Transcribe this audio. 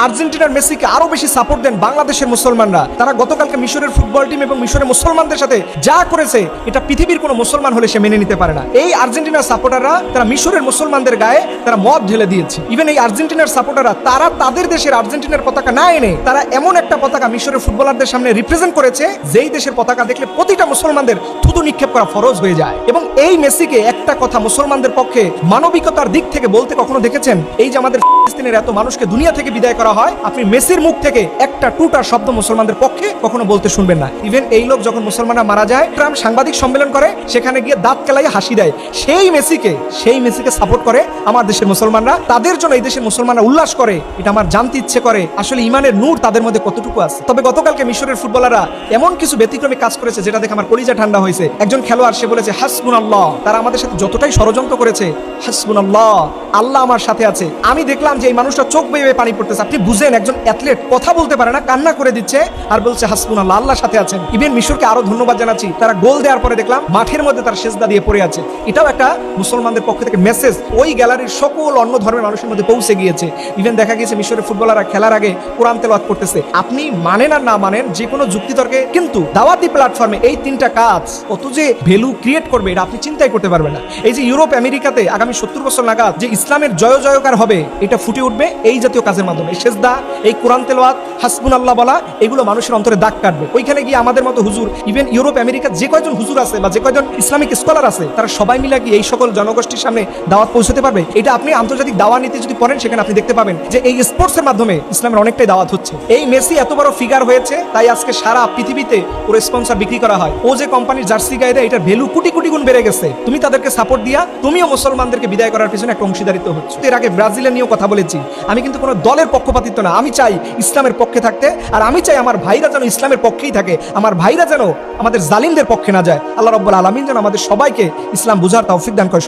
আর্জেন্টিনার মেসিকে আরো বেশি সাপোর্ট দেন বাংলাদেশের মুসলমানরা। তারা গতকালকে মিশরের ফুটবল টিম এবং মিশরের মুসলমানদের সাথে যা করেছে এটা পৃথিবীর কোনো মুসলমান হলে সে মেনে নিতে পারে না। এই আর্জেন্টিনার সাপোর্টাররা তারা মিশরের মুসলমানদের গায়ে তারা মদ ঢেলে দিয়েছে। ইভেন এই আর্জেন্টিনার সাপোর্টাররা তারা তাদের দেশের আর্জেন্টিনার পতাকা না এনে তারা এমন একটা পতাকা মিশরের ফুটবলারদের সামনে রিপ্রেজেন্ট করেছে যেই দেশের পতাকা দেখলে প্রতিটা মুসলমানদের থুতু নিক্ষেপ করা ফরজ হয়ে যায়। এবং এই মেসিকে একটা কথা মুসলমানদের পক্ষে মানবিকতার দিক থেকে বলতে কখনো দেখেছেন? এই যে আমাদের ফিলিস্তিনের এত মানুষকে দুনিয়া থেকে বিদায় করা হয়, আপনি মেসির মুখ থেকে একটা টুটা শব্দ মুসলমানদের পক্ষে কখনো বলতে শুনবেন না। ইভেন এই লোক যখন মুসলমানরা মারা যায়, ট্রাম্প সাংবাদিক সম্মেলন করে, সেখানে গিয়ে দাঁত কেলাই হাসি দেয়। সেই মেসিকে সাপোর্ট করে আমার দেশের মুসলমানরা। তাদের জন্য এই দেশের মুসলমানরা উল্লাস করে। এটা আমার জানতে ইচ্ছে করে আসলে ইমানের নূর তাদের মধ্যে কতটুকু আছে। তবে গতকালকে মিশরের ফুটবলাররা এমন কিছু ব্যতিক্রমী কাজ করেছে যেটা দেখে আমার কলিজা ঠান্ডা হয়েছে। একজন খেলোয়াড় সে বলেছে হাসবুনাল্লাহ, তারা আমাদের সাথে যতটাই ষড়যন্ত্র করেছে, হাসবুনাল্লাহ, আল্লাহ আমার সাথে আছে। আমি দেখলাম যে এই মানুষটা চোখ বেয়ে পানি পড়তেছে। আপনি বুঝেন একজন অ্যাথলেট কথা বলতে পারে না, কান্না করে দিচ্ছে আর বলছে হাসবুনাল্লাহ, আল্লাহ সাথে আছেন। ইভেন মিশরকে আরো ধন্যবাদ জানাচ্ছি, তারা গোল দেওয়ার পরে দেখলাম মাঠের মধ্যে তার সেজদা দিয়ে পড়ে আছে। এটাও একটা মুসলমানদের পক্ষ থেকে মেসেজ ওই গ্যালারির সকল অন্য ধর্মের মানুষের মধ্যে পৌঁছে গিয়েছে। ইভেন দেখা গিয়েছে মিশরের ফুটবলাররা খেলার আগে কোরআন তেলাওয়াত করতেছে। আপনি মানেন আর না মানেন যে কোনো যুক্তিতর্কে, কিন্তু দাওয়াতি প্ল্যাটফর্মে এই তিনটা কাজ কত যে ভ্যালু ক্রিয়েট করবে এটা আপনি চিন্তাই করতে পারবেন না। এই যে ইউরোপ আমেরিকাতে আগামী 70 বছর নাগাদ যে ইসলামের জয়কার হবে, এটা ফুটে উঠবে এই জাতীয় কাজের মাধ্যমে। এই সেজদা, এই কোরআন তেলাওয়াত, হাসবুনাল্লাহ বলা, এগুলো মানুষের অন্তরে দাগ কাটবে। ওইখানে গিয়ে আমাদের মতো হুজুর, ইভেন ইউরোপ আমেরিকা যে কয়জন হুজুর আছে বা যে কয়জন ইসলামিক স্কলার আছে, তারা সবাই মিলে কি এই সকল জনগোষ্ঠীর সামনে দাওয়াত পৌঁছতে পারবে? এটা আপনি আন্তর্জাতিক দাওয়া নীতি যদি পড়েন, সেখানে আপনি দেখতে পাবেন যে এই স্পোর্টসের মাধ্যমে ইসলামের অনেকটাই দাওয়াত হচ্ছে। এই মেসি এত বড় ফিগার হয়েছে, তাই আজকে সারা পৃথিবীতে ওর স্পন্সর বিক্রি করা হয়। ও যে কোম্পানির জার্সি গায়ে দেয়, এটার ভ্যালু কোটি কোটি গুণ বেড়ে গেছে। তুমি তাদেরকে সাপোর্ট দিয়া তুমিও মুসলমানদেরকে বিদায় করার পিছনে একটা অংশীদারিত্ব হচ্ছে। এর আগে ব্রাজিলের নিয়েও কথা বলেছি। আমি কিন্তু কোনো দলের পক্ষপাতিত্ব না, আমি চাই ইসলামের পক্ষে থাকতে, আর আমি চাই আমার ভাইরা যেন ইসলামের পক্ষেই থাকে, আমার ভাইরা যেন আমাদের জালিমদের পক্ষে না যায়। আল্লাহ রাব্বুল আলামিন যেন আমাদের সবাইকে ইসলাম বুঝার তৌফিক দান করে।